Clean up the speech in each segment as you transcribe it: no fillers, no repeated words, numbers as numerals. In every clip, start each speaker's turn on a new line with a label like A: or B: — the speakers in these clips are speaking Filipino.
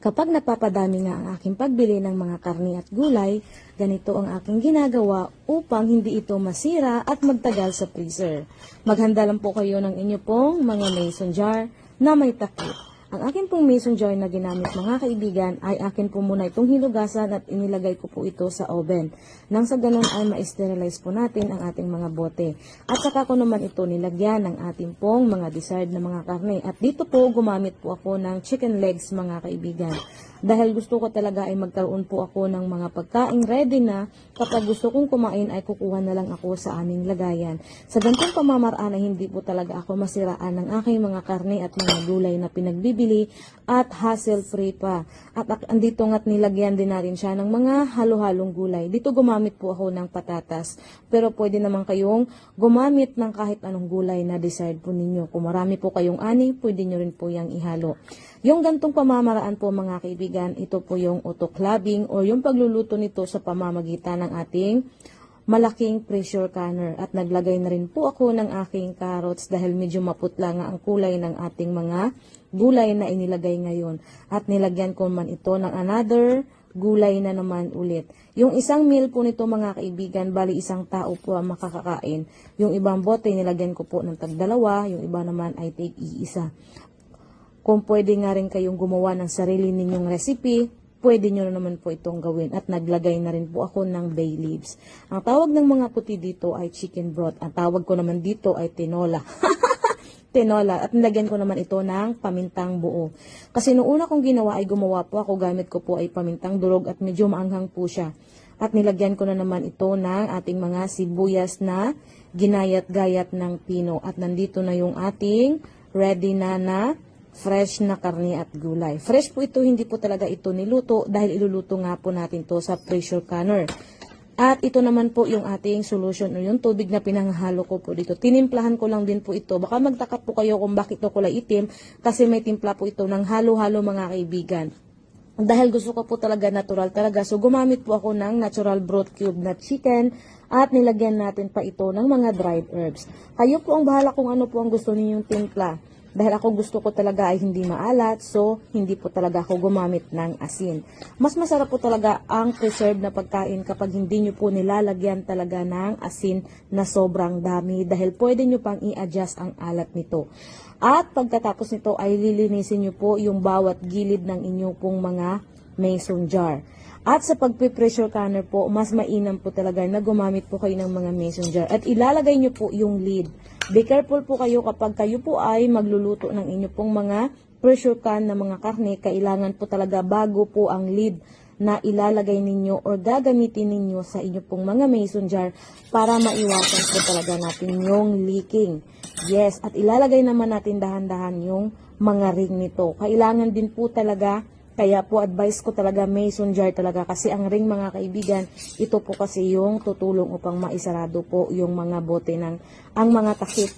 A: Kapag napapadami nga ang aking pagbili ng mga karni at gulay, ganito ang aking ginagawa upang hindi ito masira at magtagal sa freezer. Maghanda lang po kayo ng inyo pong mga mason jar na may takip. Ang akin pong mason jar na ginamit mga kaibigan ay akin po muna itong hinugasan at inilagay ko po ito sa oven. Nang sa ganun ay ma-sterilize po natin ang ating mga bote. At saka ko naman ito nilagyan ng ating pong mga desired na mga karne. At dito po gumamit po ako ng chicken legs mga kaibigan. Dahil gusto ko talaga ay magkaroon po ako ng mga pagkain ready na kapag gusto kong kumain ay kukuha na lang ako sa aming lagayan. Sa ganitong pamamaraan ay hindi po talaga ako masiraan ng aking mga karne at mga gulay na pinagbibili at hassle-free pa. At andito nga't nilagyan din natin siya ng mga halo-halong gulay. Dito gumamit po ako ng patatas. Pero pwede naman kayong gumamit ng kahit anong gulay na desired po ninyo. Kung marami po kayong ani, pwede nyo rin po yung ihalo. Yung gantong pamamaraan po mga kaibigan, ito po yung autoclaving o yung pagluluto nito sa pamamagitan ng ating malaking pressure canner. At naglagay na rin po ako ng aking carrots dahil medyo maputla nga ang kulay ng ating mga gulay na inilagay ngayon. At nilagyan ko man ito ng another gulay na naman ulit. Yung isang meal po nito mga kaibigan, bali isang tao po ang makakakain. Yung ibang bote nilagyan ko po ng tagdalawa, yung iba naman ay tig-iisa. Kung pwede nga rin kayong gumawa ng sarili ninyong recipe, pwede nyo na naman po itong gawin. At naglagay na rin po ako ng bay leaves. Ang tawag ng mga puti dito ay chicken broth. Ang tawag ko naman dito ay tinola. Tinola. At nilagyan ko naman ito ng pamintang buo. Kasi noong una kong ginawa ay gumawa po ako. Gamit ko po ay pamintang durog at medyo maanghang po siya. At nilagyan ko na naman ito ng ating mga sibuyas na ginayat-gayat ng pino. At nandito na yung ating ready na fresh na karne at gulay. Fresh po ito, hindi po talaga ito niluto dahil iluluto nga po natin to sa pressure canner. At ito naman po yung ating solution o yung tubig na pinanghalo ko po dito. Tinimplahan ko lang din po ito. Baka magtaka po kayo kung bakit ito kulay itim kasi may timpla po ito ng halo-halo mga kaibigan. Dahil gusto ko po talaga natural talaga. So gumamit po ako ng natural broth cube na chicken at nilagyan natin pa ito ng mga dried herbs. Kayo po ang bahala kung ano po ang gusto ninyong timpla. Dahil ako gusto ko talaga ay hindi maalat, so hindi po talaga ako gumamit ng asin. Mas masarap po talaga ang preserved na pagkain kapag hindi nyo po nilalagyan talaga ng asin na sobrang dami dahil pwede nyo pang i-adjust ang alat nito. At pagkatapos nito ay lilinisin nyo po yung bawat gilid ng inyong pong mga mason jar. At sa pagpe-pressure canner po, mas mainam po talaga na gumamit po kayo ng mga mason jar. At ilalagay nyo po yung lid. Be careful po kayo kapag kayo po ay magluluto ng inyo pong mga pressure can na mga karne. Kailangan po talaga bago po ang lid na ilalagay ninyo or gagamitin ninyo sa inyo pong mga mason jar para maiwasan po talaga natin yung leaking. Yes, at ilalagay naman natin dahan-dahan yung mga ring nito. Kailangan din po talaga. Kaya po advice ko talaga mason jar talaga kasi ang ring mga kaibigan, ito po kasi yung tutulong upang maisarado po yung mga bote ng, ang mga takip,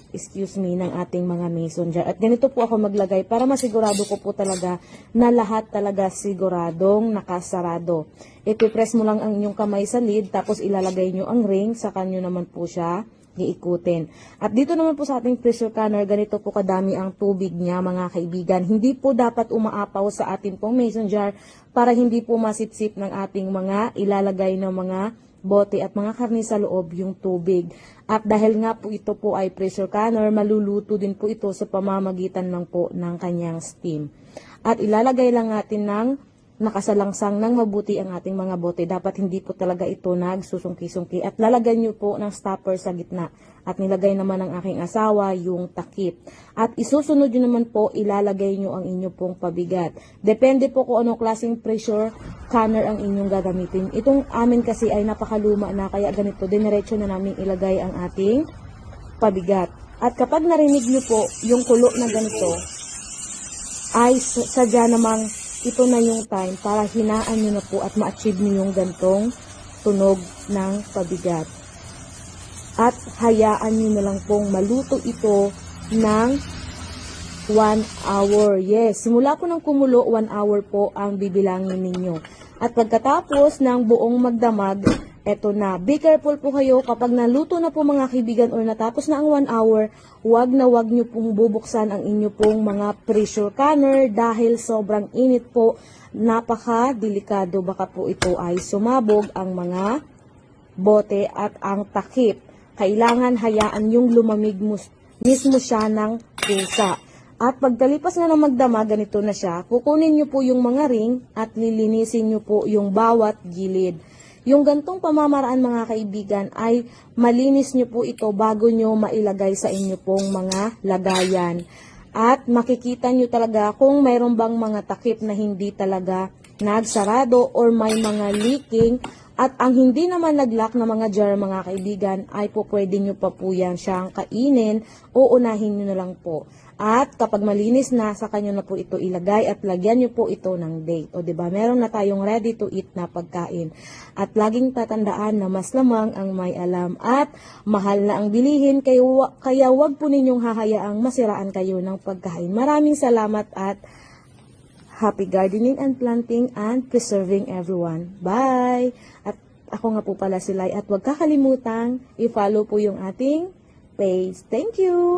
A: ng ating mga mason jar. At ganito po ako maglagay para masigurado ko po talaga na lahat talaga siguradong nakasarado. Ipipress mo lang ang inyong kamay sa lid tapos ilalagay nyo ang ring, saka nyo naman po siya iikutin. At dito naman po sa ating pressure canner, ganito po kadami ang tubig niya mga kaibigan. Hindi po dapat umaapaw sa ating pong mason jar para hindi po masipsip ng ating mga ilalagay ng mga bote at mga karne sa loob yung tubig. At dahil nga po ito po ay pressure canner, maluluto din po ito sa pamamagitan lang po ng kanyang steam. At ilalagay lang natin ng nakasalangsang ng mabuti ang ating mga bote. Dapat hindi po talaga ito nagsusungki-sungki. At lalagyan nyo po ng stopper sa gitna. At nilagay naman ng aking asawa yung takip. At isusunod nyo naman po, ilalagay nyo ang inyo pong pabigat. Depende po kung anong klaseng pressure canner ang inyong gagamitin. Itong amin kasi ay napakaluma na, kaya ganito, diniretso na namin ilagay ang ating pabigat. At kapag narinig nyo po yung kulo na ganito, ay sadya namang ito na yung time para hinaan nyo na po at ma-achieve nyo yung gantong tunog ng pabigat. At hayaan nyo na lang pong maluto ito ng 1 hour. Yes, simula po ng kumulo, 1 hour po ang bibilangin ninyo. At pagkatapos ng buong magdamag, Eto na, be careful po kayo kapag naluto na po mga kaibigan or natapos na ang 1 hour, wag nyo pong bubuksan ang inyo pong mga pressure canner dahil sobrang init po, napaka-delikado, baka po ito ay sumabog ang mga bote at ang takip. Kailangan hayaan yung lumamig mismo siya ng pusa. At pagkalipas na ng magdama, ganito na siya, kukunin nyo po yung mga ring at lilinisin nyo po yung bawat gilid. Yung gantong pamamaraan mga kaibigan ay malinis nyo po ito bago nyo mailagay sa inyo pong mga lagayan. At makikita nyo talaga kung mayroon bang mga takip na hindi talaga nagsarado or may mga leaking. At ang hindi naman nag-lock na mga jar mga kaibigan ay po pwede nyo pa po yan siyang kainin o unahin nyo na lang po. At kapag malinis na, sa kanyo na po ito ilagay at lagyan nyo po ito ng date. O diba, meron na tayong ready to eat na pagkain. At laging tatandaan na mas lamang ang may alam at mahal na ang bilihin, kaya wag po ninyong hahayaang masiraan kayo ng pagkain. Maraming salamat at happy gardening and planting and preserving everyone. Bye! At ako nga po pala si Lai at huwag kakalimutang i-follow po yung ating page. Thank you!